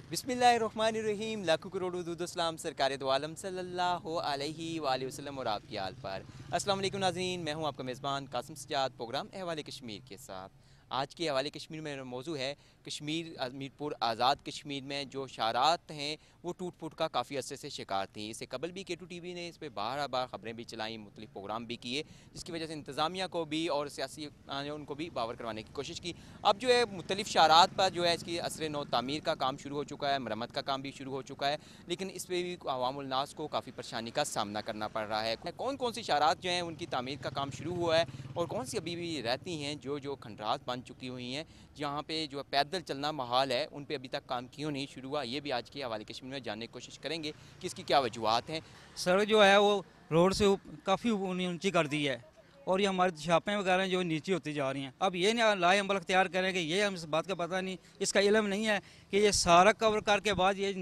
बिस्मिल्लाहिर्रहमानिर्रहीम। लाखों करोड़ों दूध सलाम सरकार दो आलम सल्लल्लाहु अलैहि वसल्लम और आपकी आल पर। अस्सलाम वालेकुम नाज़रीन, मैं हूं आपका मेज़बान कासिम सज्जाद, प्रोग्राम अहवाल कश्मीर के साथ। आज के हवाले कश्मीर में मौजू है कश्मीर मीरपुर आज़ाद कश्मीर में जो शारात हैं वो टूट फूट का काफ़ी अरसे से शिकार थी। इससे कबल भी K2 TV ने इस पर बार बार ख़बरें भी चलाई, मुख्तलिफ प्रोग्राम भी किए, जिसकी वजह से इंतज़ामिया को भी और सियासी उनको भी बावर करवाने की कोशिश की। अब जो है मुख्तलिफ शारात पर जो है इसकी असर नौ तामीर का काम शुरू हो चुका है, मरम्मत का काम भी शुरू हो चुका है, लेकिन इस पर भी अवामुल नास को काफ़ी परेशानी का सामना करना पड़ रहा है। कौन कौन सी शारात जो हैं उनकी तामीर का काम शुरू हुआ है और कौन सी अभी भी रहती हैं जो जो खंडरात बन चुकी हुई हैं, जहाँ पे जो पैदल चलना महाल है, उन पे अभी तक काम क्यों नहीं शुरू हुआ, ये भी आज के हवाले कश्मीर में जानने की कोशिश करेंगे कि इसकी क्या वजूहत हैं। सड़क जो है वो रोड से काफ़ी ऊंची कर दी है और ये हमारी छापें वगैरह जो नीचे होती जा रही हैं। अब ये ना लाए अमल अख्तियार करें कि ये हम इस बात का पता नहीं, इसका इल्म नहीं है कि ये सारा कवर करके बाद ये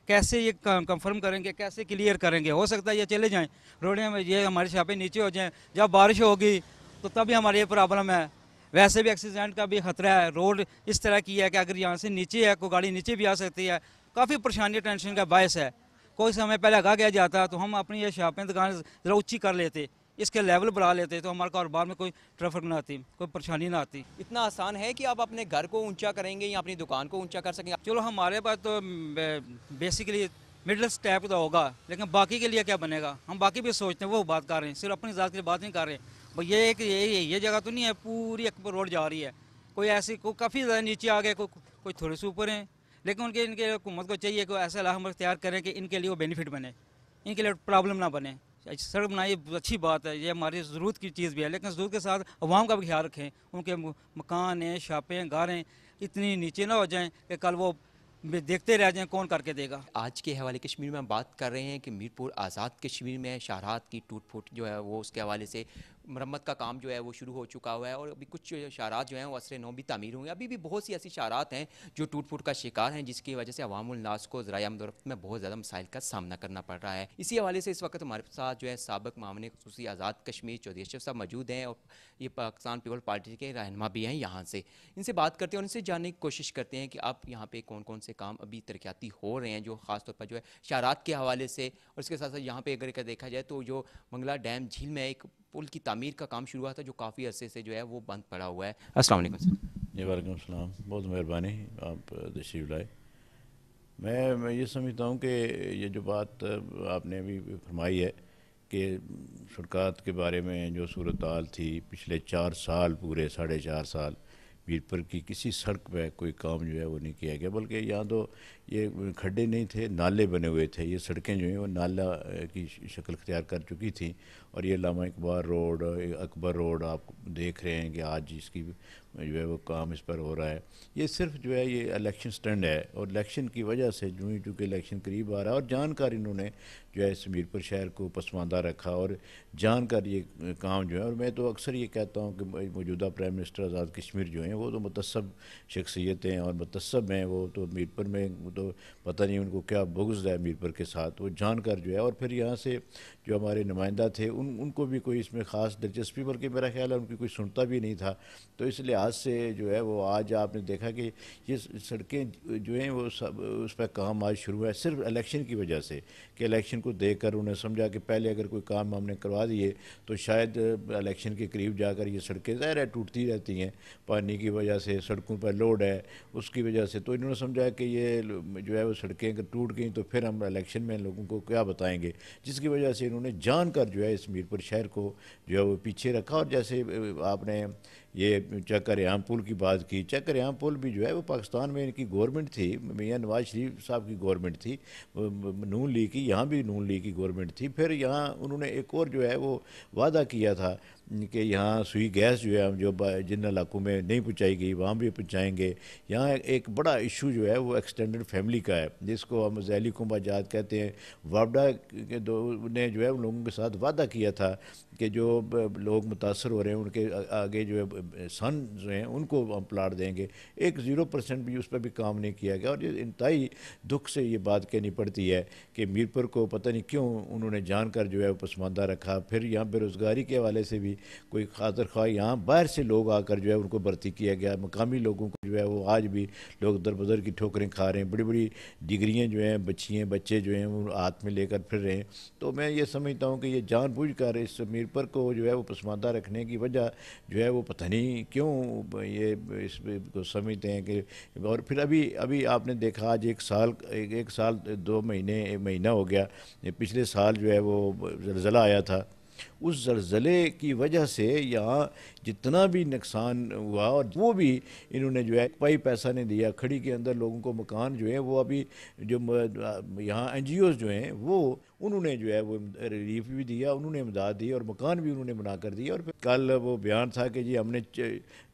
कैसे ये कंफर्म करेंगे, कैसे क्लियर करेंगे। हो सकता है ये चले जाएं रोडें में, ये हमारी छापें नीचे हो जाएं, जब बारिश होगी तो तभी हमारी ये प्रॉब्लम है। वैसे भी एक्सीडेंट का भी खतरा है, रोड इस तरह की है कि अगर यहाँ से नीचे है कोई गाड़ी नीचे भी आ सकती है, काफ़ी परेशानी टेंशन का बायस है। कोई समय पहले आगा गया जाता तो हम अपनी ये शॉपें दुकान ज़रा ऊँची कर लेते, इसके लेवल बढ़ा लेते तो हमारे कारोबार में कोई ट्रैफिक ना आती, कोई परेशानी ना आती। इतना आसान है कि आप अपने घर को ऊंचा करेंगे या अपनी दुकान को ऊंचा कर सकेंगे? चलो हमारे पास तो बेसिकली मिडिल स्टेप तो होगा, लेकिन बाकी के लिए क्या बनेगा, हम बाकी भी सोचते हैं, वो बात कर रहे हैं, सिर्फ अपनी ज़ात की बात नहीं कर रहे। भाई ये एक ये जगह तो नहीं है पूरी एक रोड जा रही है, कोई ऐसी कोई काफ़ी ज़्यादा नीचे आ गए, कोई थोड़े से ऊपर हैं, लेकिन उनके इनके हुकूमत को चाहिए कि ऐसा हम इख्तियार करें कि इनके लिए वो बेनिफिट बने, इनके लिए प्रॉब्लम ना बने। सड़क बनाई अच्छी बात है, ये हमारी ज़रूरत की चीज़ भी है, लेकिन ज़रूरत के साथ अवाम का भी ख्याल रखें, उनके मकान हैं, शापें, गारें इतनी नीचे ना हो जाएं कि कल वो देखते रह जाएं कौन करके देगा। आज के हवाले कश्मीर में हम बात कर रहे हैं कि मीरपुर आज़ाद कश्मीर में शाहरात की टूट फूट जो है वो उसके हवाले से मरम्मत का काम जो है वो शुरू हो चुका हुआ है और अभी कुछ शाहरात जो हैं वो असर नौ भी तामीर हुए हैं। अभी भी बहुत सी ऐसी शाहरात हैं जो टूट फूट का शिकार हैं, जिसकी वजह से अवामुल नास को ज़राए आमदोरफ्त में बहुत ज़्यादा मसाइल का सामना करना पड़ रहा है। इसी हवाले से इस वक्त हमारे साथ जो है साबिक़ मामले खुसूसी आज़ाद कश्मीर चौधरी अशरफ साहब मौजूद हैं और ये पाकिस्तान पीपल पार्टी के रहनुमा भी हैं यहाँ से। इनसे बात करते हैं और इनसे जानने की कोशिश करते हैं कि अब यहाँ पे कौन कौन से काम अभी तरक्याती हो रहे हैं, जो ख़ासतौर पर जो है शाहरात के हवाले से, और इसके साथ साथ यहाँ पे अगर देखा जाए तो जो मंगला डैम झील में एक पुल की तामीर का काम शुरू हुआ था जो काफ़ी अरसे से जो है वो बंद पड़ा हुआ है। अस्सलाम वालेकुम सर। जी वालेकुम सलाम, बहुत मेहरबानी आप तशरीफ़ लाए। मैं ये समझता हूँ कि ये जो बात आपने अभी फरमाई है कि सड़कात के बारे में जो सूरत हाल थी पिछले 4 साल, पूरे 4.5 साल मीरपुर की किसी सड़क पे कोई काम जो है वो नहीं किया गया, बल्कि यहाँ तो ये खड्डे नहीं थे, नाले बने हुए थे। ये सड़कें जो हैं वो नाला की शक्ल अख्तियार कर चुकी थी। और ये लामा इकबाल रोड, अकबर रोड आप देख रहे हैं कि आज इसकी जो है वो काम इस पर हो रहा है। ये सिर्फ जो है ये इलेक्शन स्टैंड है और इलेक्शन की वजह से जो ही चूँकि इलेक्शन करीब आ रहा है और जानकर इन्होंने जो है इस मीरपुर शहर को पसमानदा रखा और जानकर ये काम जो है। और मैं तो अक्सर ये कहता हूँ कि मौजूदा प्राइम मिनिस्टर आज़ाद कश्मीर जो हैं वो तो मुतस्सब शख्सियतें और मुतस्सब हैं। वो तो मीरपुर में वो तो पता नहीं उनको क्या बुग़्ज़ है मीरपुर के साथ, वो जानकर जो है। और फिर यहाँ से जो हमारे नुमाइंदा थे उनको भी कोई इसमें ख़ास दिलचस्पी, बल्कि मेरा ख्याल है उनकी कोई सुनता भी नहीं था। तो इस लिहाज से जो है वो आज आपने देखा कि ये सड़कें जो हैं वो सब उस पर काम आज शुरू है सिर्फ इलेक्शन की वजह से, कि इलेक्शन को देखकर उन्हें समझा कि पहले अगर कोई काम हमने करवा दिए तो शायद इलेक्शन के करीब जाकर ये सड़कें ज़ाहिर है टूटती रहती हैं पानी की वजह से, सड़कों पर लोड है उसकी वजह से। तो इन्होंने समझा कि ये जो है वो सड़कें अगर टूट गई तो फिर हम इलेक्शन में लोगों को क्या बताएंगे, जिसकी वजह से इन्होंने जानकर जो है इस मीरपुर शहर को जो है वो पीछे रखा। और जैसे आपने ये चक्कर-ए-आम पुल की बात की, चक्कर-ए-आम पुल भी जो है वो पाकिस्तान में इनकी गवर्नमेंट थी, मियां नवाज शरीफ साहब की गवर्नमेंट थी, नून लीग की, यहाँ भी नून लीग की गवर्नमेंट थी। फिर यहाँ उन्होंने एक और जो है वो वादा किया था कि यहाँ सुई गैस जो है हम जो जिन इलाकों में नहीं पहुँचाई गई वहाँ भी पहुँचाएँगे। यहाँ एक बड़ा इशू जो है वो एक्सटेंडेड फैमिली का है, जिसको हम ज़ैली कुंभाजात कहते हैं। वापडा के दो ने जो है उन लोगों के साथ वादा किया था कि जो लोग मुतासर हो रहे हैं उनके आगे जो है सन जो हैं उनको हम प्लाट देंगे। एक 0% भी उस पर भी काम नहीं किया गया। और ये इंतहाई दुख से ये बात कहनी पड़ती है कि मीरपुर को पता नहीं क्यों उन्होंने जानकर जो है वो पसमानदा रखा। फिर यहाँ बेरोज़गारी के हवाले से भी कोई खातर खा यहाँ बाहर से लोग आकर जो है उनको भर्ती किया गया। मकामी लोगों को जो है वो आज भी लोग दर बदर की ठोकरें खा रहे हैं, बड़ी बड़ी डिग्रियाँ जो हैं बच्चियाँ बच्चे जो हैं वो हाथ में लेकर फिर रहे हैं। तो मैं ये समझता हूँ कि ये जानबूझकर इस मीरपुर को जो है वो पसमानदा रखने की वजह जो है वो पता नहीं क्यों ये इस को समझते हैं कि। और फिर अभी अभी आपने देखा आज एक साल 2 महीने 1 महीना हो गया, पिछले साल जो है वो ज़लज़ला आया था। उस ज़लज़ले की वजह से यहाँ जितना भी नुकसान हुआ और वो भी इन्होंने जो है कोई पैसा नहीं दिया। खड़ी के अंदर लोगों को मकान जो है वो अभी जो यहाँ NGOs जो हैं वो उन्होंने जो है वो रिलीफ भी दिया, उन्होंने इमदाद दी और मकान भी उन्होंने बना कर दिया। और फिर कल वो बयान था कि जी हमने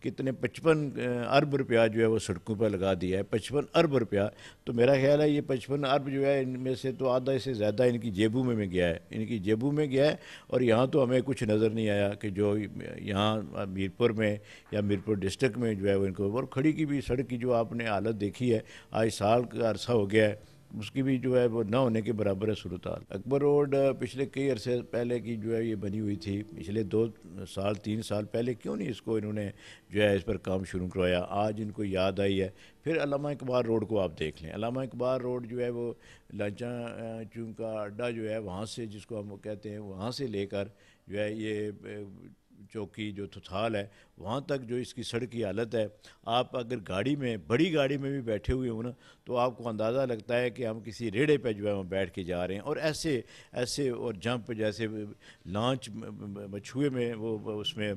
कितने 55 अरब रुपया जो है वो सड़कों पर लगा दिया है, 55 अरब रुपया। तो मेरा ख्याल है ये 55 अरब जो है इनमें से तो आधा से ज़्यादा इनकी जेबों में गया है, इनकी जेबों में गया है। और यहाँ तो हमें कुछ नज़र नहीं आया कि जो यहाँ मीरपुर में या मीरपुर डिस्ट्रिक्ट में जो है वो इनको। और खड़ी की भी सड़क की जो आपने हालत देखी है, आज साल का अरसा हो गया है, उसकी भी जो है वो ना होने के बराबर है सूरत हाल। अकबर रोड पिछले कई अरसे पहले की जो है ये बनी हुई थी, पिछले 2 साल 3 साल पहले क्यों नहीं इसको इन्होंने जो है इस पर काम शुरू करवाया। आज इनको याद आई है। फिर अल्लामा इकबाल रोड को आप देख लें, अल्लामा इकबाल रोड जो है वो लांचा चूम का अड्डा जो है वहाँ से, जिसको हम कहते हैं, वहाँ से लेकर जो है ये चौकी जो थुथाल है वहाँ तक जो इसकी सड़क की हालत है, आप अगर गाड़ी में बड़ी गाड़ी में भी बैठे हुए हो ना तो आपको अंदाज़ा लगता है कि हम किसी रेड़े पे जो है वहाँ बैठ के जा रहे हैं। और ऐसे ऐसे और जंप जैसे लॉन्च मछुए में वो उसमें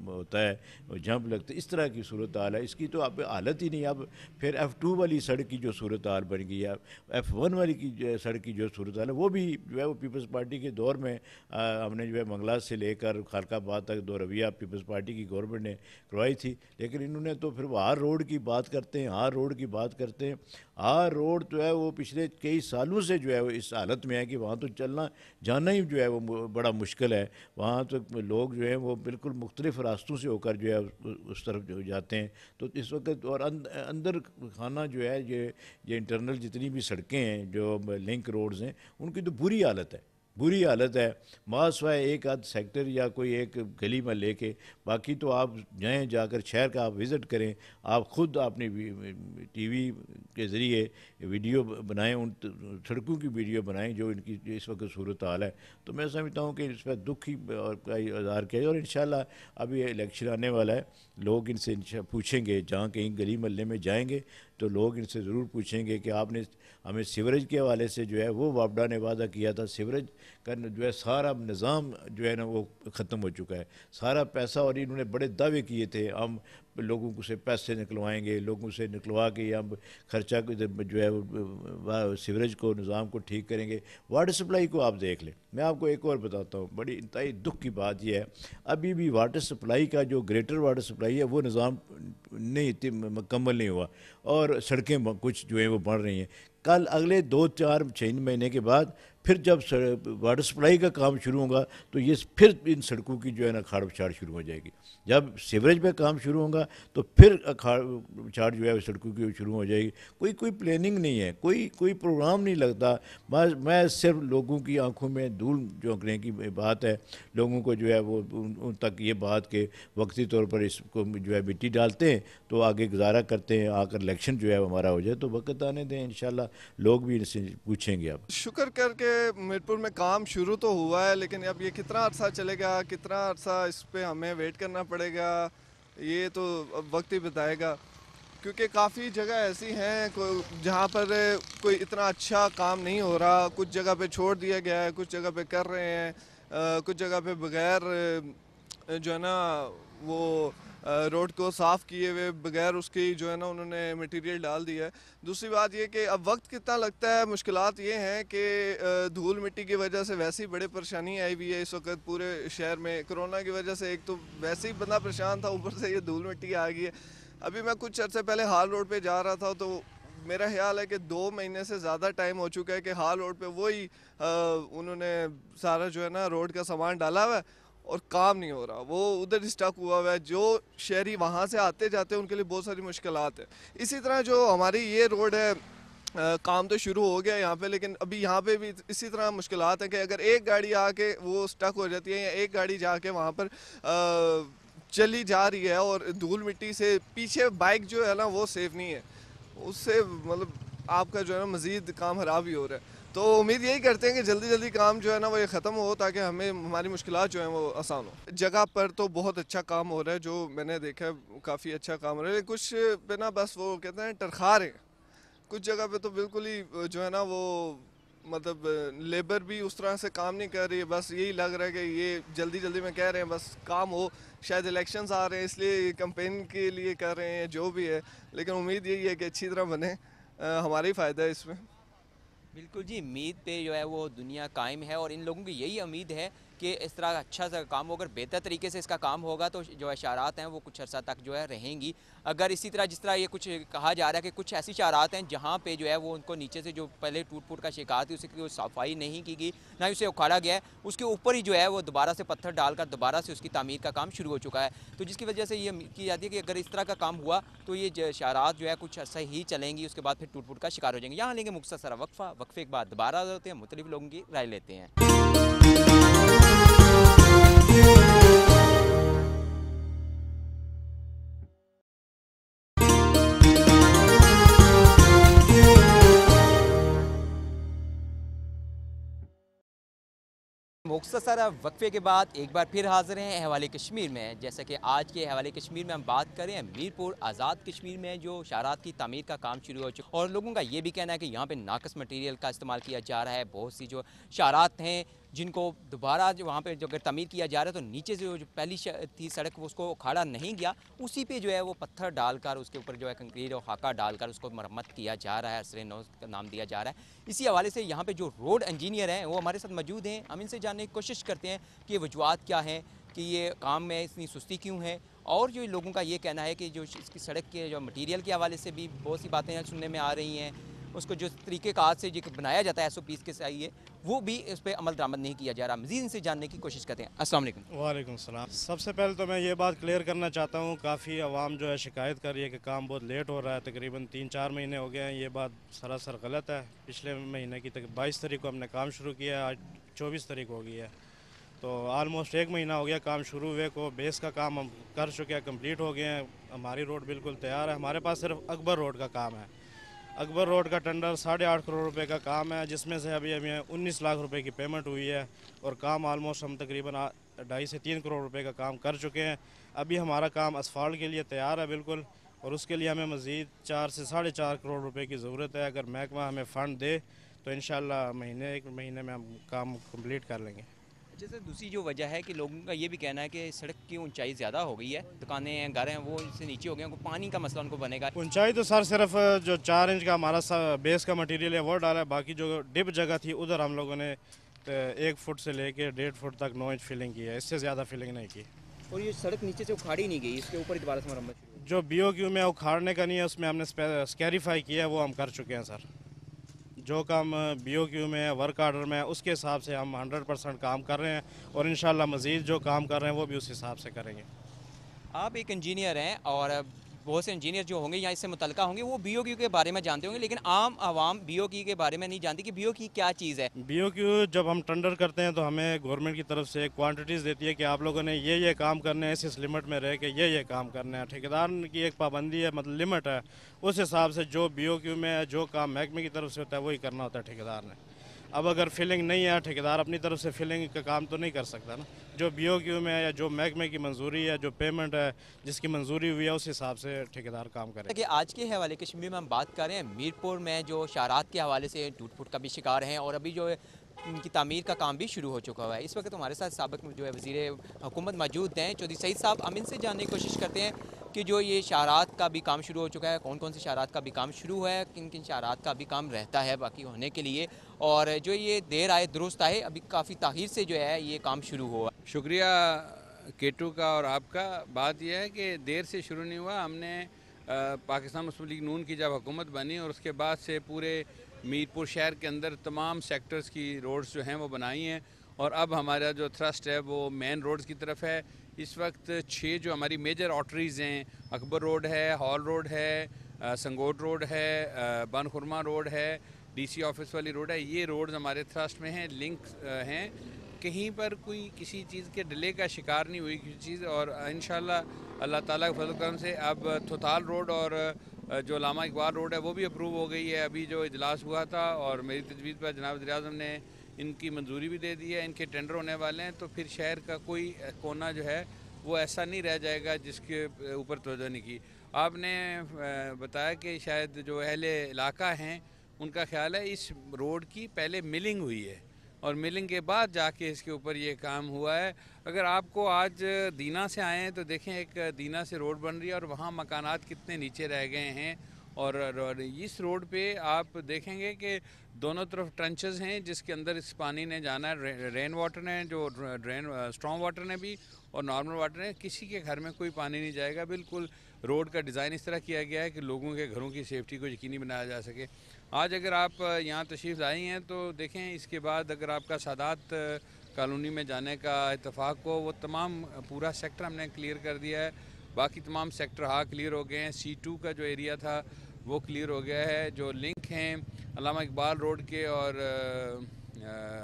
होता है जंप लगता है, इस तरह की सूरत हाल है इसकी। तो अब हालत ही नहीं। अब फिर F2 वाली सड़क की जो सूरत हाल बन गई है, F1 वाली की सड़क की जो सूरत हाल है वो भी जो है वो पीपल्स पार्टी के दौर में हमने जो है मंगला से लेकर खालकाबाद तक दोरविया पीपल्स पार्टी की गवर्नमेंट ने करवाई थी। लेकिन इन्होंने तो फिर हार रोड की बात करते हैं, हार रोड की बात करते हैं। हार रोड जो है वो पिछले कई सालों से जो है वो इस हालत में है कि वहाँ तो चलना जाना ही जो है वो बड़ा मुश्किल है। वहाँ तो लोग जो है वो बिल्कुल मुख्तलिफ रास्तों से होकर जो है उस तरफ जो जाते हैं। तो इस वक्त और अंदर खाना जो है ये इंटरनल जितनी भी सड़कें हैं जो लिंक रोड्स हैं उनकी तो बुरी हालत है, बुरी हालत है। मासवाए एक आध सेक्टर या कोई एक गली में लेके, बाकी तो आप जाएँ जाकर शहर का आप विज़िट करें, आप ख़ुद अपनी टीवी के ज़रिए वीडियो बनाएं, उन सड़कों की वीडियो बनाएं जो इनकी इस वक्त सूरत हाल है। तो मैं समझता हूँ कि इस पर दुख ही और का इज़हार किया। और इंशाल्लाह अभी इलेक्शन आने वाला है, लोग इनसे पूछेंगे, जहाँ कहीं गली मोहल्ले में जाएंगे तो लोग इनसे ज़रूर पूछेंगे कि आपने हमें सीवरेज के हवाले से जो है वो वापडा ने वादा किया था, सीवरेज का जो है सारा निज़ाम जो है ना वो ख़त्म हो चुका है, सारा पैसा। और इन्होंने बड़े दावे किए थे हम लोगों को से पैसे निकलवाएंगे, लोगों से निकलवा के हम खर्चा जो है सीवरेज को निज़ाम को ठीक करेंगे। वाटर सप्लाई को आप देख लें, मैं आपको एक और बताता हूँ, बड़ी इंतहाई दुख की बात यह है अभी भी वाटर सप्लाई का जो ग्रेटर वाटर सप्लाई है वो निज़ाम नहीं मुकम्मल नहीं हुआ और सड़कें कुछ जो है वो बढ़ रही हैं। कल अगले 2-4-6 महीने के बाद फिर जब वाटर सप्लाई का काम शुरू होगा तो ये फिर इन सड़कों की जो है ना खाड़ पछाड़ शुरू हो जाएगी। जब सीवरेज पे काम शुरू होगा तो फिर खाड़ पछाड़ जो है सड़कों की शुरू हो जाएगी। कोई प्लानिंग नहीं है, कोई प्रोग्राम नहीं लगता। मैं सिर्फ लोगों की आंखों में धूल झोंकने की बात है, लोगों को जो है वो उन तक ये बात के वक्ती तौर पर इसको जो है मिट्टी डालते हैं तो आगे गुजारा करते हैं, आकर इलेक्शन जो है हमारा हो जाए तो वक्त आने दें, इंशाल्लाह लोग भी इनसे पूछेंगे। अब शुक्र करके मीरपुर में काम शुरू तो हुआ है, लेकिन अब ये कितना अर्सा चलेगा, कितना अर्सा इस पे हमें वेट करना पड़ेगा, ये तो अब वक्त ही बताएगा। क्योंकि काफ़ी जगह ऐसी हैं जहाँ पर कोई इतना अच्छा काम नहीं हो रहा, कुछ जगह पे छोड़ दिया गया है, कुछ जगह पे कर रहे हैं, कुछ जगह पे बगैर जो है ना वो रोड को साफ़ किए हुए बगैर उसकी जो है ना उन्होंने मटेरियल डाल दिया है। दूसरी बात ये कि अब वक्त कितना लगता है, मुश्किलात ये हैं कि धूल मिट्टी की वजह से वैसे ही बड़े परेशानी आई हुई है इस वक्त पूरे शहर में। कोरोना की वजह से एक तो वैसे ही बंदा परेशान था, ऊपर से ये धूल मिट्टी आ गई है। अभी मैं कुछ अर्से पहले हाल रोड पे जा रहा था तो मेरा ख्याल है कि 2 महीने से ज़्यादा टाइम हो चुका है कि हाल रोड पे वही उन्होंने सारा जो है ना रोड का सामान डाला हुआ है और काम नहीं हो रहा, वो उधर स्टक हुआ हुआ है। जो शहरी वहाँ से आते जाते हैं उनके लिए बहुत सारी मुश्किलात है। इसी तरह जो हमारी ये रोड है काम तो शुरू हो गया यहाँ पे, लेकिन अभी यहाँ पे भी इसी तरह मुश्किलात हैं कि अगर एक गाड़ी आके वो स्टक हो जाती है या एक गाड़ी जाके वहाँ पर चली जा रही है और धूल मिट्टी से पीछे बाइक जो है ना वो सेफ नहीं है, उससे मतलब आपका जो है ना मज़ीद काम ख़राब ही हो रहा है। तो उम्मीद यही करते हैं कि जल्दी जल्दी काम जो है ना वो ये ख़त्म हो ताकि हमें हमारी मुश्किलात जो हैं वो आसान हो। जगह पर तो बहुत अच्छा काम हो रहा है, जो मैंने देखा है काफ़ी अच्छा काम हो रहा है, लेकिन कुछ पे ना बस वो कहते हैं टरखा रहे हैं, कुछ जगह पे तो बिल्कुल ही जो है ना वो मतलब लेबर भी उस तरह से काम नहीं कर रही है, बस यही लग रहा है कि ये जल्दी जल्दी में कह रहे हैं बस काम हो, शायद इलेक्शंस आ रहे हैं इसलिए कैंपेन के लिए कर रहे हैं जो भी है, लेकिन उम्मीद यही है कि अच्छी तरह बने, हमारा ही फ़ायदा है इसमें। बिल्कुल जी, उम्मीद पे जो है वो दुनिया कायम है और इन लोगों की यही उम्मीद है कि इस तरह अच्छा सा काम हो, अगर बेहतर तरीके से इसका काम होगा तो जो इशारात हैं वो कुछ अर्सा तक जो है रहेंगी। अगर इसी तरह जिस तरह ये कुछ कहा जा रहा है कि कुछ ऐसी इशारात हैं जहाँ पे जो है वो उनको नीचे से जो पहले टूट फूट का शिकार थी उसकी सफाई नहीं की गई, ना ही उसे उखाड़ा गया है, उसके ऊपर ही जो है वो दोबारा से पत्थर डालकर दोबारा से उसकी तामीर का काम शुरू हो चुका है। तो जिसकी वजह से ये उम्मीद की जाती है कि अगर इस तरह का काम हुआ तो ये इशारात जो है कुछ अर्सा ही चलेंगी, उसके बाद फिर टूट फूट का शिकार हो जाएंगे। यहाँ लेंगे मुख्तसर वक्फा, वक्फे के बाद दोबारा होते हैं, मुख्तलिफ लोगों की राय लेते हैं। मुख्तसर वक्फे के बाद एक बार फिर हाजिर हैं अहवाल कश्मीर में। जैसे कि आज के अहवाल कश्मीर में हम बात करें मीरपुर आज़ाद कश्मीर में जो शारात की तामीर का काम शुरू हो चुका और लोगों का ये भी कहना है कि यहाँ पे नाकस मटेरियल का इस्तेमाल किया जा रहा है। बहुत सी जो शारात हैं जिनको दोबारा जो वहाँ पे जो अगर तमीर किया जा रहा है तो नीचे से जो पहली थी सड़क उसको उखाड़ा नहीं गया, उसी पे जो है वो पत्थर डालकर उसके ऊपर जो है कंक्रीट और खाका डालकर उसको मरम्मत किया जा रहा है, असरे नौ का नाम दिया जा रहा है। इसी हवाले से यहाँ पे जो रोड इंजीनियर हैं वो हमारे साथ मौजूद हैं, हम इनसे जानने की कोशिश करते हैं कि वजूहत क्या हैं कि ये काम में इतनी सुस्ती क्यों है, और जो लोगों का ये कहना है कि जो इसकी सड़क के जो मटीरियल के हवाले से भी बहुत सी बातें सुनने में आ रही हैं, उसको जो तरीके कार से जो बनाया जाता है SOPs के सही है वो भी उस पर अमल दरामद नहीं किया जा रहा। मज़ीद इनसे जानने की कोशिश करते हैं। अस्सलाम वालेकुम। वालेकुम सलाम। सबसे पहले तो मैं ये बात क्लियर करना चाहता हूँ, काफ़ी आवाम जो है शिकायत कर रही है कि काम बहुत लेट हो रहा है, तकरीबन 3-4 महीने हो गए हैं। ये बात सरासर गलत है। पिछले महीने की 22 तारीख को हमने काम शुरू किया है, आज 24 तारीख हो गई है, तो आलमोस्ट 1 महीना हो गया काम शुरू हुए को। बेस का काम हम कर चुके हैं, कंप्लीट हो गए हैं, हमारी रोड बिल्कुल तैयार है। हमारे पास सिर्फ अकबर रोड का काम है। अकबर रोड का टेंडर 8.5 करोड़ रुपए का काम है, जिसमें से अभी हमें 19 लाख रुपए की पेमेंट हुई है और काम आलमोस्ट हम तकरीबन 2.5 से 3 करोड़ रुपए का काम कर चुके हैं। अभी हमारा काम असफाल्ट के लिए तैयार है बिल्कुल, और उसके लिए हमें मज़ीद 4 से 4.5 करोड़ रुपए की ज़रूरत है। अगर महकमा हमें फ़ंड दे तो इंशाल्लाह एक महीने में हम काम कंप्लीट कर लेंगे। जैसे दूसरी जो वजह है कि लोगों का ये भी कहना है कि सड़क की ऊंचाई ज़्यादा हो गई है, दुकानें हैं, घर हैं, वो इससे नीचे हो गए हैं, पानी का मसला उनको बनेगा। ऊंचाई तो सर सिर्फ जो 4 इंच का हमारा बेस का मटेरियल है वो डाला है, बाकी जो डिप जगह थी उधर हम लोगों ने 1 फुट से लेके 1.5 फुट तक 9 इंच फिलिंग की है, इससे ज़्यादा फिलिंग नहीं की। और ये सड़क नीचे से उखाड़ी नहीं गई, इसके ऊपर ही दोबारा से मरम्मत शुरू। जो BOQ में उखाड़ने का नहीं है उसमें हमने स्कैरिफाई किया है, वो हम कर चुके हैं सर। जो काम BOQ में है, वर्क आर्डर में है, उसके हिसाब से हम 100% काम कर रहे हैं और इंशाल्लाह मज़ीद जो काम कर रहे हैं वो भी उस हिसाब से करेंगे। आप एक इंजीनियर हैं और बहुत से इंजीनियर जो होंगे यहाँ इससे मुतल्लिका होंगे वो BOQ के बारे में जानते होंगे, लेकिन आम आवाम BOQ के बारे में नहीं जानती कि BOQ क्या चीज़ है। BOQ जब हम टेंडर करते हैं तो हमें गवर्नमेंट की तरफ से क्वांटिटीज़ देती है कि आप लोगों ने ये काम करने हैं, इस लिमिट में रह के ये काम करने हैं। ठेकेदार की एक पाबंदी है, मतलब लिमिट है, उस हिसाब से जो BOQ में है, जो काम महकमे की तरफ से होता है वही करना होता है ठेकेदार ने। अब अगर फिलिंग नहीं है, ठेकेदार अपनी तरफ से फिलिंग का काम तो नहीं कर सकता ना। जो BOQ में है या जो महकमे की मंजूरी है, जो पेमेंट है, जिसकी मंजूरी हुई है, उस हिसाब से ठेकेदार काम करे। कि आज के हवाले कश्मीर में हम बात करें मीरपुर में जो शारात के हवाले से टूट फूट का भी शिकार हैं और अभी जो इनकी तामीर का काम भी शुरू हो चुका हुआ है। इस वक्त हमारे साथ साबिक जो है वज़ीर हुकूमत मौजूद हैं चौधरी सईद साहब। हम इनसे जानने की कोशिश करते हैं कि जो ये शारात का भी काम शुरू हो चुका है, कौन कौन से शारात का भी काम शुरू है, किन किन शारात का भी काम रहता है बाकी होने के लिए, और जो ये देर आए दुरुस्त आए, अभी काफ़ी ताख़ीर से जो है ये काम शुरू हुआ। शुक्रिया केटू का और आपका। बात यह है कि देर से शुरू नहीं हुआ, हमने पाकिस्तान मुस्लिम लीग नून की जब हुकूमत बनी और उसके बाद से पूरे मीरपुर शहर के अंदर तमाम सेक्टर्स की रोड्स जो हैं वो बनाई हैं और अब हमारा जो थ्रस्ट है वो मेन रोड्स की तरफ है। इस वक्त 6 जो हमारी मेजर आर्टरीज़ हैं, अकबर रोड है, हॉल रोड है, संगोट रोड है, बन खुरमा रोड है, डीसी ऑफिस वाली रोड है, ये रोड्स हमारे थ्रस्ट में हैं, लिंक हैं। कहीं पर कोई किसी चीज़ के डिले का शिकार नहीं हुई किसी चीज़, और इंशाल्लाह अल्लाह ताला के फजल करम से अब थोथाल रोड और जो लामा इकबाल रोड है वो भी अप्रूव हो गई है। अभी जो इजलास हुआ था और मेरी तजवीज़ पर जनाब वज़ीर-ए-आज़म ने इनकी मंजूरी भी दे दी है, इनके टेंडर होने वाले हैं, तो फिर शहर का कोई कोना जो है वो ऐसा नहीं रह जाएगा जिसके ऊपर तवज्जो नहीं की। आपने बताया कि शायद जो अहले इलाका हैं उनका ख्याल है इस रोड की पहले मिलिंग हुई है और मिलिंग के बाद जाके इसके ऊपर ये काम हुआ है। अगर आपको आज दीना से आए हैं तो देखें एक दीना से रोड बन रही है और वहाँ मकानात कितने नीचे रह गए हैं, और इस रोड पे आप देखेंगे कि दोनों तरफ ट्रंचेस हैं जिसके अंदर इस पानी ने जाना है। रेन वाटर ने, जो ड्रेन स्ट्रॉन्ग वाटर ने भी और नॉर्मल वाटर ने, किसी के घर में कोई पानी नहीं जाएगा। बिल्कुल रोड का डिज़ाइन इस तरह किया गया है कि लोगों के घरों की सेफ्टी को यकीनी बनाया जा सके। आज अगर आप यहाँ तशरीफ़ लाई हैं तो देखें, इसके बाद अगर आपका सादात कॉलोनी में जाने का इत्तेफाक हो, वो तमाम पूरा सेक्टर हमने क्लियर कर दिया है। बाकी तमाम सेक्टर हाँ क्लियर हो गए हैं। C2 का जो एरिया था वो क्लियर हो गया है। जो लिंक हैं अल्लामा इकबाल रोड के और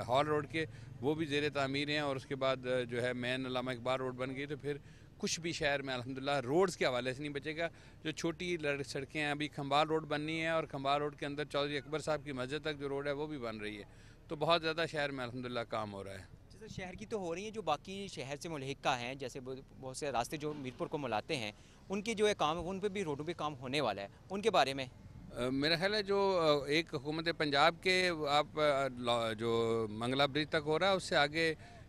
हॉल रोड के वो भी ज़ेर तामीर हैं, और उसके बाद जो है मेन अल्लामा इकबाल रोड बन गई तो फिर कुछ भी शहर में अल्हम्दुलिल्लाह रोड्स के हवाले से नहीं बचेगा। जो छोटी सड़कें हैं, अभी खंबाल रोड बननी है और खंबाल रोड के अंदर चौधरी अकबर साहब की मस्जिद तक जो रोड है वो भी बन रही है, तो बहुत ज़्यादा शहर में अल्हम्दुलिल्लाह काम हो रहा है। जैसे शहर की तो हो रही है, जो बाकी शहर से मुल्हिका हैं, जैसे बहुत से रास्ते जो मीरपुर को मिलाते हैं, उनकी जो है काम है उन पर भी रोडों पे काम होने वाला है, उनके बारे में मेरा ख्याल है जो एक हुकूमत पंजाब के आप जो मंगला ब्रिज तक हो रहा है उससे आगे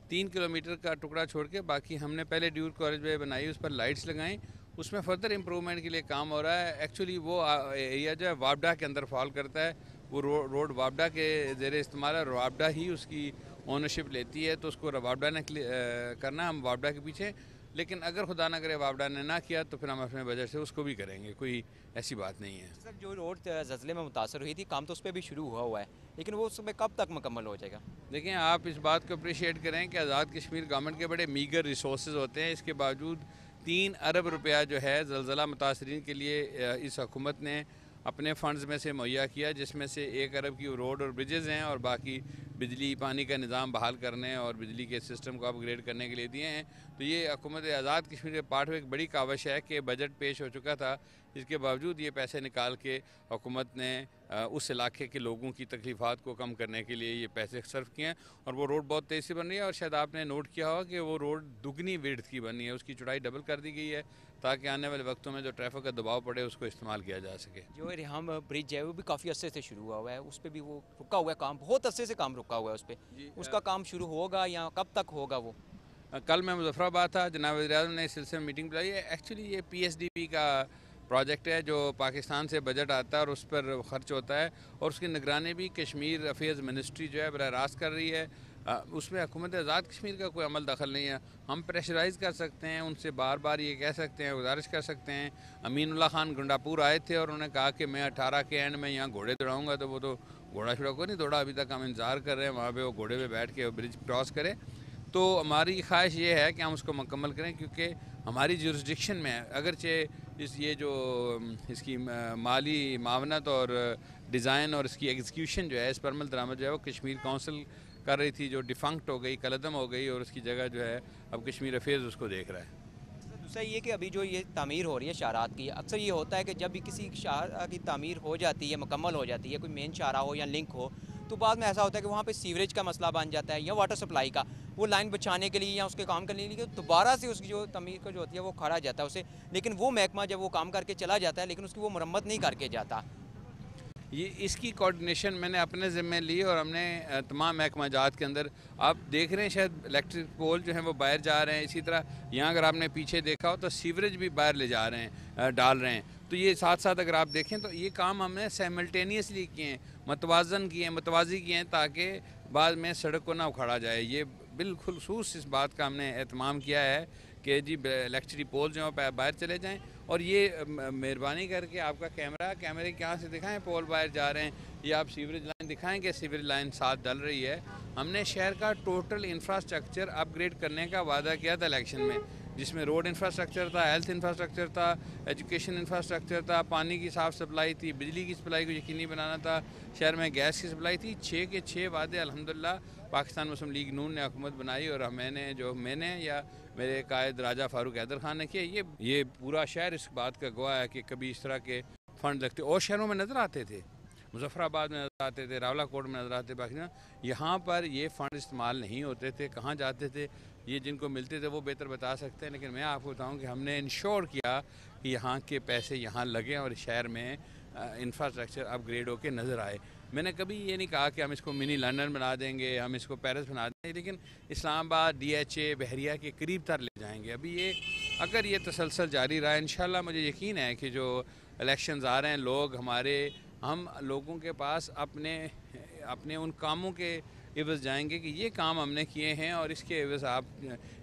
3 किलोमीटर का टुकड़ा छोड़ के बाकी हमने पहले ड्यूर कॉलेज वे बनाई, उस पर लाइट्स लगाई, उसमें फर्दर इम्प्रूवमेंट के लिए काम हो रहा है। एक्चुअली वो एरिया जो है वापडा के अंदर फॉल करता है, वो रोड वापडा के ज़ेर इस्तेमाल है, वापडा ही उसकी ओनरशिप लेती है, तो उसको वापडा ने करना, हम वापडा के पीछे। लेकिन अगर खुदा ना करे वापडा ने ना किया तो फिर हम अपने बजट से उसको भी करेंगे, कोई ऐसी बात नहीं है। सर जो रोड ज़लज़ले में मुतासर हुई थी, काम तो उस पर भी शुरू हुआ है, लेकिन वो उसमें कब तक मुकम्मल हो जाएगा? देखें, आप इस बात को अप्रिशिएट करें कि आज़ाद कश्मीर गवर्नमेंट के बड़े मीगर रिसोर्स होते हैं, इसके बावजूद 3 अरब रुपया जो है ज़लज़ला मुतासरीन के लिए इस हुकूमत ने अपने फ़ंड्स में से मुहैया किया, जिसमें से 1 अरब की रोड और ब्रिजेज़ हैं और बाकी बिजली पानी का निज़ाम बहाल करने और बिजली के सिस्टम को अपग्रेड करने के लिए दिए हैं। तो ये हुकूमत आज़ाद कश्मीर के पार्ट में एक बड़ी काविश है कि बजट पेश हो चुका था, इसके बावजूद ये पैसे निकाल के हुकूमत ने उस इलाके के लोगों की तकलीफ़ात को कम करने के लिए ये पैसे सर्व किए हैं, और वो रोड बहुत तेज़ी से बन रही है। और शायद आपने नोट किया होगा कि वो रोड दुगनी विड्थ की बनी है, उसकी चौड़ाई डबल कर दी गई है ताकि आने वाले वक्तों में जो ट्रैफिक का दबाव पड़े उसको इस्तेमाल किया जा सके। जो रिहाम ब्रिज है वो भी काफ़ी अरसे से शुरू हुआ है, उस पर भी वो रुका हुआ है काम, बहुत अरसे से काम रुका हुआ है उस पर, उसका काम शुरू होगा या कब तक होगा वो? कल मैं मुजफ्फराबाद था, जनाब वज़ीर-ए-आज़म ने इस सिलसिले में मीटिंग बुलाई है। एक्चुअली ये PSDP का प्रोजेक्ट है जो पाकिस्तान से बजट आता है और उस पर ख़र्च होता है, और उसकी निगरानी भी कश्मीर अफेयर्स मिनिस्ट्री जो है बराह रास्त कर रही है। उसमें हुकूमत आज़ाद कश्मीर का कोई अमल दखल नहीं है। हम प्रेशराइज़ कर सकते हैं, उनसे बार बार ये कह सकते हैं, गुजारिश कर सकते हैं। अमीनुल्लाह खान गुंडापुर आए थे और उन्होंने कहा कि मैं 18 के एंड में यहाँ घोड़े दौड़ाऊँगा, तो वो तो घोड़ा छोड़ा कोई नहीं दौड़ा, अभी तक हम इंतज़ार कर रहे हैं वहाँ पर वो घोड़े पर बैठ के ब्रिज क्रॉस करे। तो हमारी ख्वाहिश ये है कि हम उसको मुकम्मल करें, क्योंकि हमारी जुरिस्डिक्शन में है। अगरचे ये जो इसकी माली मावनत और डिज़ाइन और इसकी एग्जीक्यूशन जो है, इस पर अमल दरामद जो है वो कश्मीर काउंसिल कर रही थी, जो डिफंक्ट हो गई, कलदम हो गई, और उसकी जगह जो है अब कश्मीर अफेयर्स उसको देख रहा है। दूसरा ये कि अभी जो ये तामीर हो रही है शाहरात की, अक्सर ये होता है कि जब भी किसी शाहरा की तामीर हो जाती है, मुकम्मल हो जाती है, कोई मेन शाहरा हो या लिंक हो, तो बाद में ऐसा होता है कि वहाँ पे सीवरेज का मसला बन जाता है या वाटर सप्लाई का, वो लाइन बचाने के लिए या उसके काम करने के लिए दोबारा से उसकी जो तमीर का जो होती है वो खड़ा जाता है उसे, लेकिन वो महकमा जब वो काम करके चला जाता है लेकिन उसकी वो मरम्मत नहीं करके जाता। ये इसकी कोऑर्डिनेशन मैंने अपने ज़िम्मे ली और हमने तमाम महकमा जात के अंदर, आप देख रहे हैं शायद इलेक्ट्रिक पोल जो हैं वो बाहर जा रहे हैं। इसी तरह यहाँ अगर आपने पीछे देखा हो तो सीवरेज भी बाहर ले जा रहे हैं, डाल रहे हैं। तो ये साथ साथ अगर आप देखें तो ये काम हमने साइमल्टेनियसली किए हैं, मतवाजन किए हैं, मतवाजी किए हैं, ताकि बाद में सड़क को ना उखाड़ा जाए। ये बिलखुसूस इस बात का हमने एहतमाम किया है कि जी इलेक्ट्रिक पोल जो हैं बाहर चले जाएँ। और ये मेहरबानी करके आपका कैमरे के यहाँ से दिखाएं पोल बाहर जा रहे हैं, ये आप सीवरेज लाइन दिखाएं कि सीवरेज लाइन साथ डल रही है। हमने शहर का टोटल इंफ्रास्ट्रक्चर अपग्रेड करने का वादा किया था इलेक्शन में, जिसमें रोड इंफ्रास्ट्रक्चर था, हेल्थ इंफ्रास्ट्रक्चर था, एजुकेशन इंफ्रास्ट्रक्चर था, पानी की साफ़ सप्लाई थी, बिजली की सप्लाई को यकीनी बनाना था, शहर में गैस की सप्लाई थी। 6 के 6 वादे अल्हम्दुलिल्लाह पाकिस्तान मुस्लिम लीग नून ने हुकूमत बनाई और मैंने या मेरे कायद राजा फारूक हैदर खान ने किया। ये पूरा शहर इस बात का गवाह है कि कभी इस तरह के फ़ंड लगते और शहरों में नज़र आते थे, मुजफ्फराबाद में नज़र आते थे, रावलाकोट में नज़र आते, बाकी यहाँ पर ये फ़ंड इस्तेमाल नहीं होते थे। कहाँ जाते थे ये जिनको मिलते थे वो बेहतर बता सकते हैं, लेकिन मैं आपको बताऊँ कि हमने इंश्योर किया कि यहाँ के पैसे यहाँ लगें और शहर में इंफ्रास्ट्रक्चर अपग्रेड होकर नज़र आए। मैंने कभी ये नहीं कहा कि हम इसको मिनी लंदन बना देंगे, हम इसको पेरिस बना देंगे, लेकिन इस्लामाबाद, DHA, बहरिया के करीब तर ले जाएंगे। अभी ये अगर ये तसलसल जारी रहा, इंशाल्लाह मुझे यकीन है कि जो इलेक्शंस आ रहे हैं, हम लोगों के पास अपने उन कामों के एवज़ जाएंगे कि ये काम हमने किए हैं और इसके एवज़ आप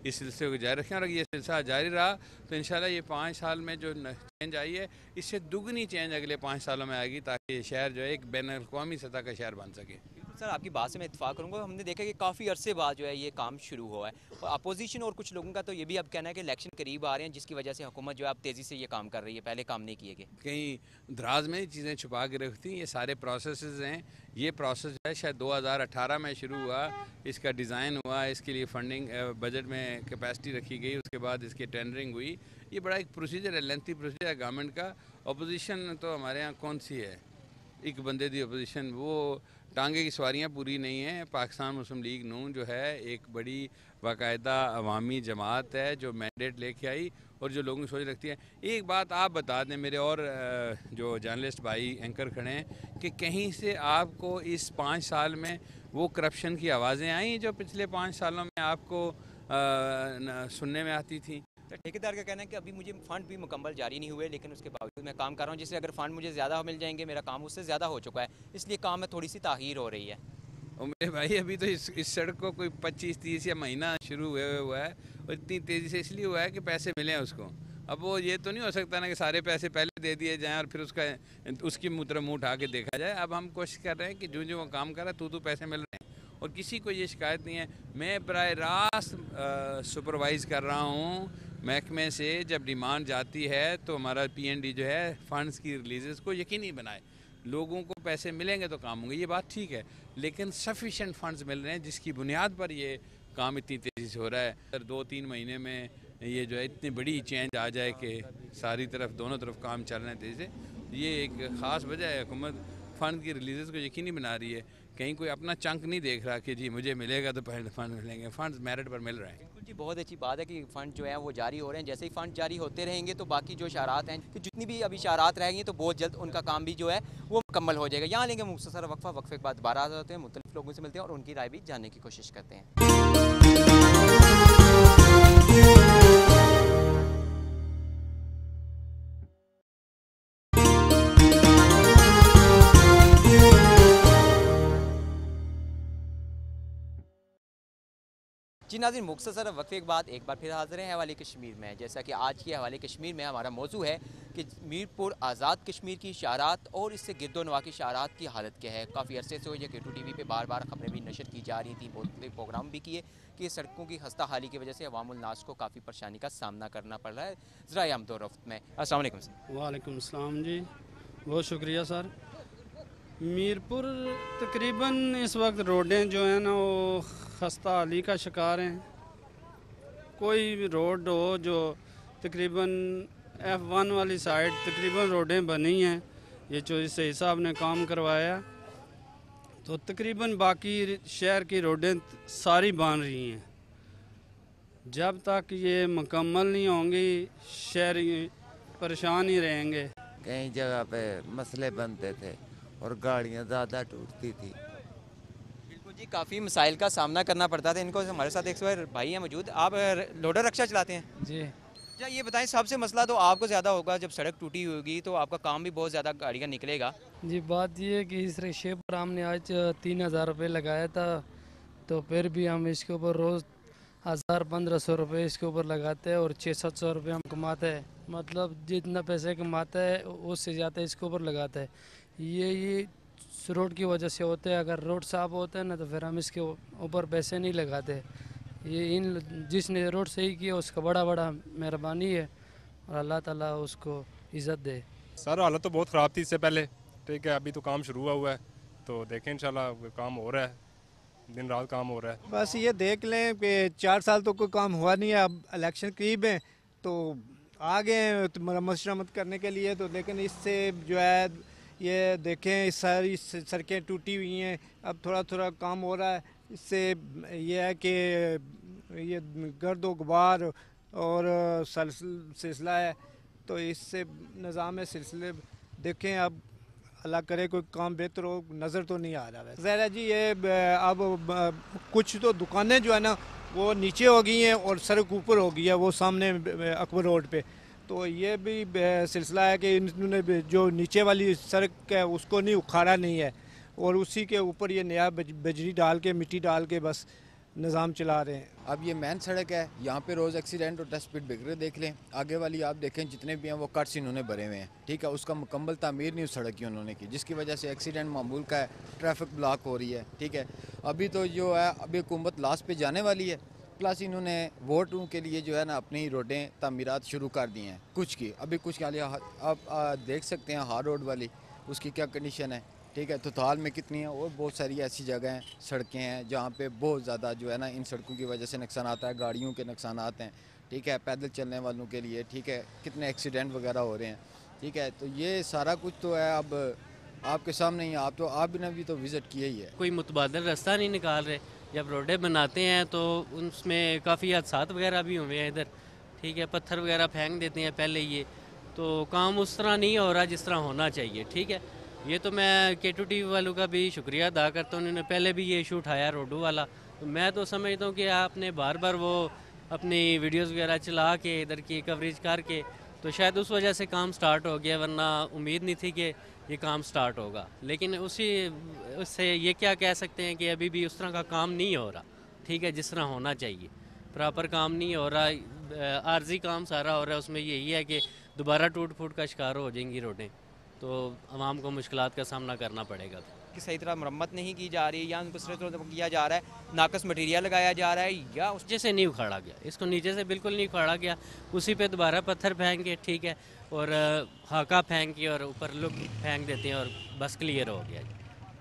इस सिलसिले को जारी रखें। और अगर ये सिलसिला जारी रहा तो इंशाल्लाह ये 5 साल में जो चेंज आई है, इससे दुगनी चेंज अगले 5 सालों में आएगी, ताकि ये शहर जो है एक बैनुल-अक़वामी सतह का शहर बन सके। सर, आपकी बात से मैं इत्तेफाक करूँगा। हमने देखा कि काफ़ी अरसे बाद जो है ये काम शुरू हुआ है, और अपोजिशन और कुछ लोगों का तो ये भी अब कहना है कि इलेक्शन करीब आ रहे हैं, जिसकी वजह से हुकूमत जो है अब तेज़ी से ये काम कर रही है, पहले काम नहीं किए गए। कहीं दराज में चीज़ें छुपा के रखती हैं। ये सारे प्रोसेसेस हैं। ये प्रोसेस जो है शायद 2018 में शुरू हुआ, इसका डिज़ाइन हुआ, इसके लिए फंडिंग बजट में कैपेसिटी रखी गई, उसके बाद इसकी टेंडरिंग हुई। ये बड़ा एक प्रोसीजर है, लेंथी प्रोसीजर है गवर्नमेंट का। अपोजिशन तो हमारे यहाँ कौन सी है, एक बंदे दी अपोजिशन, वो टांगे की सवारियाँ पूरी नहीं हैं। पाकिस्तान मुस्लिम लीग नून जो है एक बड़ी बाकायदा अवामी जमात है जो मैंडेट लेके आई और जो लोगों की सोच रखती है। एक बात आप बता दें मेरे और जो जर्नलिस्ट भाई एंकर खड़े हैं कि कहीं से आपको इस 5 साल में वो करप्शन की आवाज़ें आई जो पिछले 5 सालों में आपको सुनने में आती थी? तो ठेकेदार का कहना है कि अभी मुझे फ़ंड भी मुकम्मल जारी नहीं हुए, लेकिन उसके बावजूद मैं काम कर रहा हूँ, जिससे अगर फ़ंड मुझे ज़्यादा मिल जाएंगे, मेरा काम उससे ज़्यादा हो चुका है, इसलिए काम में थोड़ी सी ताख़ीर हो रही है। और मेरे भाई अभी तो इस सड़क को कोई 25-30 या महीना शुरू हुआ है, और इतनी तेज़ी से इसलिए हुआ है कि पैसे मिले हैं उसको। अब वो ये तो नहीं हो सकता ना कि सारे पैसे पहले दे दिए जाएँ और फिर उसकी मुँह उठा के देखा जाए। अब हम कोशिश कर रहे हैं कि जो वो काम कर रहा है तो पैसे मिल रहे हैं और किसी को ये शिकायत नहीं है। मैं बराह रास्त सुपरवाइज़ कर रहा हूँ महकमे से। जब डिमांड जाती है तो हमारा PND जो है फ़ंड्स की रिलीज़ को यकीनी बनाए, लोगों को पैसे मिलेंगे तो काम होंगे, ये बात ठीक है, लेकिन सफिशेंट फ़ंड्स मिल रहे हैं जिसकी बुनियाद पर ये काम इतनी तेज़ी से हो रहा है। सर 2-3 महीने में ये जो है इतनी बड़ी चेंज आ जाए कि सारी तरफ दोनों तरफ काम चल रहे हैं तेज़ी से, ये एक ख़ास वजह है। हुकूमत फ़ंड की रिलीज़ को यकीनी बना रही है, कहीं कोई अपना चंक नहीं देख रहा कि जी मुझे मिलेगा तो पहले फ़ंड मिलेंगे, फ़ंड्स मेरिट पर मिल रहे हैं। बिल्कुल जी, बहुत अच्छी बात है कि फ़ंड जो है वो जारी हो रहे हैं। जैसे ही फ़ंड जारी होते रहेंगे तो बाकी जो इशारात हैं, कि जितनी भी अभी इशारात रहेंगी तो बहुत जल्द उनका काम भी जो है वो मुकम्मल हो जाएगा। यहाँ लेंगे मुख्तसर वक्फे के बाद दोबारा आ जाते हैं, मुख्तलिफ लोगों से मिलते हैं और उनकी राय भी जानने की कोशिश करते हैं। जी नाज़रीन, मुख्तसर वक्फे के बाद एक बार फिर हाज़िर हैं हवाले कश्मीर में। जैसा कि आज के हवाले कश्मीर में हमारा मौजू है कि मीरपुर आज़ाद कश्मीर की इशारात और इससे गिरदोनवा की इशारात की हालत क्या है। काफ़ी अरसे से ये K2 TV पे बार बार खबरें भी नशर की जा रही थी, बहुत प्रोग्राम भी किए कि सड़कों की खस्ता हाली की वजह से अवामुल नास को काफ़ी परेशानी का सामना करना पड़ रहा है ज़राए आमदो रफ्त में। अस्सलाम वालेकुम सर। वालेकुम अस्सलाम जी, बहुत शुक्रिया सर। मीरपुर तकरीबन इस वक्त रोडें जो हैं ना वो खस्ता हाली का शिकार हैं। कोई रोड हो जो तकरीबन F1 वाली साइड तकरीबन रोडें बनी हैं, ये जो इस हिसाब ने काम करवाया, तो तकरीबन बाकी शहर की रोडें सारी बन रही हैं। जब तक ये मुकम्मल नहीं होंगी शहरी परेशान ही रहेंगे। कई जगह पे मसले बनते थे और गाड़ियाँ ज़्यादा टूटती थी। बिल्कुल जी, काफ़ी मसाइल का सामना करना पड़ता था इनको। हमारे साथ एक भाई हैं मौजूद, आप लोडर रक्षा चलाते हैं जी। अच्छा, ये बताएं सबसे मसला तो आपको ज़्यादा होगा, जब सड़क टूटी होगी तो आपका काम भी बहुत ज़्यादा गाड़ियाँ निकलेगा। जी, बात ये है कि इस रिक्शे पर हमने आज 3000 रुपये लगाया था, तो फिर भी हम इसके ऊपर रोज़ 1000-1500 रुपये इसके ऊपर लगाते हैं और 600-700 रुपये हम कमाते हैं। मतलब जितना पैसे कमाता है उससे ज़्यादा इसके ऊपर लगाता है। ये रोड की वजह से होता है। अगर रोड साफ़ होता है ना तो फिर हम इसके ऊपर पैसे नहीं लगाते। ये इन जिसने रोड सही किया उसका बड़ा बड़ा मेहरबानी है और अल्लाह ताला उसको इज़्ज़त दे। सर हालत तो बहुत ख़राब थी इससे पहले, ठीक है, अभी तो काम शुरू हुआ है तो देखें इंशाल्लाह काम हो रहा है, दिन रात काम हो रहा है। बस ये देख लें कि 4 साल तो कोई काम हुआ नहीं है, अब इलेक्शन करीब है तो आ गए हैं तो मरम्मत शरम्मत करने के लिए, तो लेकिन इससे जो है ये देखें सारी सड़कें टूटी हुई हैं, अब थोड़ा थोड़ा काम हो रहा है। इससे ये है कि ये गर्द व गुबार और सिलसिला है तो इससे निज़ाम सिलसिले देखें, अब अल्लाह करे कोई काम बेहतर हो, नज़र तो नहीं आ रहा है। ज़रा जी ये अब कुछ तो दुकानें जो है ना वो नीचे हो गई हैं और सड़क ऊपर हो गई है, वो सामने अकबर रोड पे, तो ये भी सिलसिला है कि इन्होंने जो नीचे वाली सड़क है उसको नहीं उखाड़ा नहीं है और उसी के ऊपर ये नया बजरी डाल के मिट्टी डाल के बस निज़ाम चला रहे हैं। अब ये मेन सड़क है, यहाँ पे रोज़ एक्सीडेंट और 10 स्पीड ब्रेकर देख लें, आगे वाली आप देखें जितने भी हैं वो कट्स इन्होंने भरे हुए हैं, ठीक है, उसका मुकम्मल तामीर नहीं उस सड़क की उन्होंने की, जिसकी वजह से एक्सीडेंट मामूल का है, ट्रैफिक ब्लॉक हो रही है, ठीक है। अभी तो जो है अभी हुकूमत लास्ट पे जाने वाली है, प्लस इन्होंने वोटों के लिए जो है ना अपनी रोडें तामीरात शुरू कर दी हैं, कुछ की अभी कुछ के लिए आप देख सकते हैं हार रोड वाली उसकी क्या कंडीशन है, ठीक है, तुताल में कितनी है और बहुत सारी ऐसी जगह हैं, सड़कें हैं जहाँ पे बहुत ज़्यादा जो है ना इन सड़कों की वजह से नुकसान आता है, गाड़ियों के नुकसान आते हैं, ठीक है, पैदल चलने वालों के लिए, ठीक है, कितने एक्सीडेंट वगैरह हो रहे हैं, ठीक है, तो ये सारा कुछ तो है अब आपके सामने ही, आपने भी तो विज़िट किया ही है। कोई मुतबादल रास्ता नहीं निकाल रहे, जब रोडें बनाते हैं तो उसमें काफ़ी हादसात वगैरह भी हुए हैं इधर, ठीक है, पत्थर वगैरह फेंक देते हैं पहले ये, तो काम उस तरह नहीं हो रहा जिस तरह होना चाहिए, ठीक है। ये तो मैं K2TV वालों का भी शुक्रिया अदा करता हूँ, उन्होंने पहले भी ये इशू उठाया रोडू वाला, तो मैं तो समझता हूँ कि आपने बार बार वो अपनी वीडियोस वगैरह चला के इधर की कवरेज करके तो शायद उस वजह से काम स्टार्ट हो गया, वरना उम्मीद नहीं थी कि ये काम स्टार्ट होगा। लेकिन उससे ये क्या कह सकते हैं कि अभी भी उस तरह का काम नहीं हो रहा, ठीक है, जिस तरह होना चाहिए, प्रॉपर काम नहीं हो रहा, आर्जी काम सारा हो रहा है, उसमें यही है कि दोबारा टूट फूट का शिकार हो जाएंगी रोडें, तो आवाम को मुश्किलात का सामना करना पड़ेगा। कि सही तरह मरम्मत नहीं की जा रही या दूसरे तरह किया जा रहा है, नाकस मटेरियल लगाया जा रहा है या उस नीचे से नहीं उखाड़ा गया, इसको नीचे से बिल्कुल नहीं उखाड़ा गया, उसी पे दोबारा पत्थर फेंक के, ठीक है, और हाका फेंक के और ऊपर लुक फेंक देते हैं और बस क्लियर हो गया,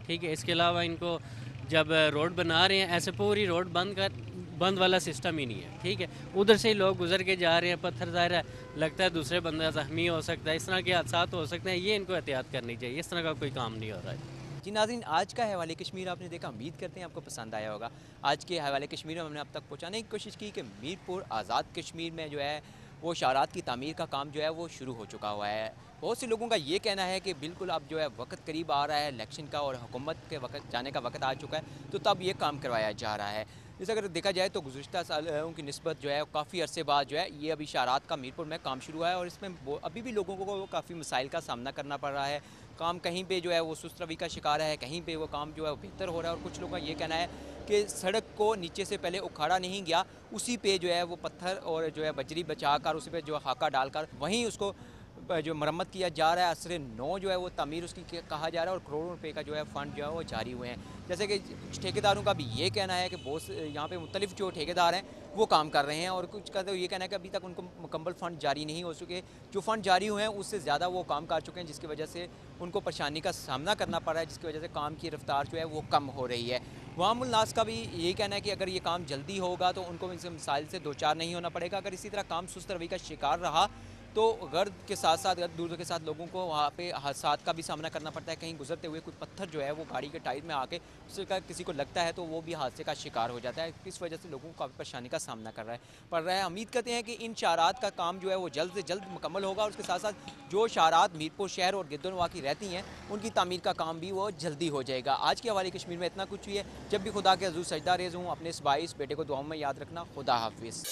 ठीक है। इसके अलावा इनको जब रोड बना रहे हैं ऐसे पूरी रोड बंद वाला सिस्टम ही नहीं है, ठीक है, उधर से ही लोग गुजर के जा रहे हैं, पत्थर ज़ाहिर है लगता है दूसरे बंदा ज़ख्मी हो सकता है, इस तरह के हादसा हो सकते हैं, ये इनको एहतियात करनी चाहिए, इस तरह का कोई काम नहीं हो रहा है। जी नाज़रीन, आज का हवाले कश्मीर आपने देखा, उम्मीद करते हैं आपको पसंद आया होगा। आज के हवाले कश्मीर में हमने अब तक पहुँचाने की कोशिश की कि मीरपुर आज़ाद कश्मीर में जो है वो शारात की तामीर का काम जो है वो शुरू हो चुका हुआ है। बहुत से लोगों का ये कहना है कि बिल्कुल अब जो है वक्त करीब आ रहा है इलेक्शन का और हुकूमत के वक्त जाने का वक्त आ चुका है, तो तब ये काम करवाया जा रहा है। जैसे अगर देखा जाए तो गुज़श्ता सालों की निस्बत जो है काफ़ी अरसे बाद जो है ये अभी शारात का मीरपुर में काम शुरू हुआ है और इसमें अभी भी लोगों को काफ़ी मसाइल का सामना करना पड़ रहा है। काम कहीं पे जो है वो सुस्त रवि का शिकार है, कहीं पे वो काम जो है बेहतर हो रहा है और कुछ लोगों का ये कहना है कि सड़क को नीचे से पहले उखाड़ा नहीं गया, उसी पे जो है वो पत्थर और जो है बजरी बचा कर उसी पे जो हाका डालकर वहीं उसको जो मरम्मत किया जा रहा है। असरे 9 जो है वो तमीर उसकी कहा जा रहा है और करोड़ों रुपए का जो है फ़ंड जो है वो जारी हुए हैं। जैसे कि कुछ ठेकेदारों का भी ये कहना है कि बहुत यहाँ पे मुख्तलिफ जो ठेकेदार हैं वो काम कर रहे हैं और कुछ का तो ये कहना है कि अभी तक उनको मुकम्मल फ़ंड जारी नहीं हो चुके, जो फ़ंड जारी हुए हैं उससे ज़्यादा वो काम कर चुके हैं, जिसकी वजह से उनको परेशानी का सामना करना पड़ रहा है, जिसकी वजह से काम की रफ्तार जो है वो कम हो रही है। वामुल नास का भी यही कहना है कि अगर ये काम जल्दी होगा तो उनको इनसे मिसाइल से दो चार नहीं होना पड़ेगा। अगर इसी तरह काम सुस्त रवि का शिकार रहा तो गर्द के साथ साथ दूर के साथ लोगों को वहाँ पे हादसात का भी सामना करना पड़ता है। कहीं गुजरते हुए कुछ पत्थर जो है वो गाड़ी के टायर में आके उसका किसी को लगता है तो वो भी हादसे का शिकार हो जाता है। इस वजह से लोगों को काफ़ी परेशानी का सामना कर रहा है। उम्मीद करते हैं कि इन शारात का काम जो है वो जल्द से जल्द मुकम्मल होगा और उसके साथ साथ जो शारात मीरपुर शहर और गिद्दनवा की रहती हैं उनकी तामीर का काम भी वो जल्दी हो जाएगा। आज के हवाले कश्मीर में इतना कुछ हुई है। जब भी खुदा के हज़ूर सजदा रेज़ हूँ, अपने इस बाइस बेटे को दुआओं में याद रखना। खुदा हाफिज़।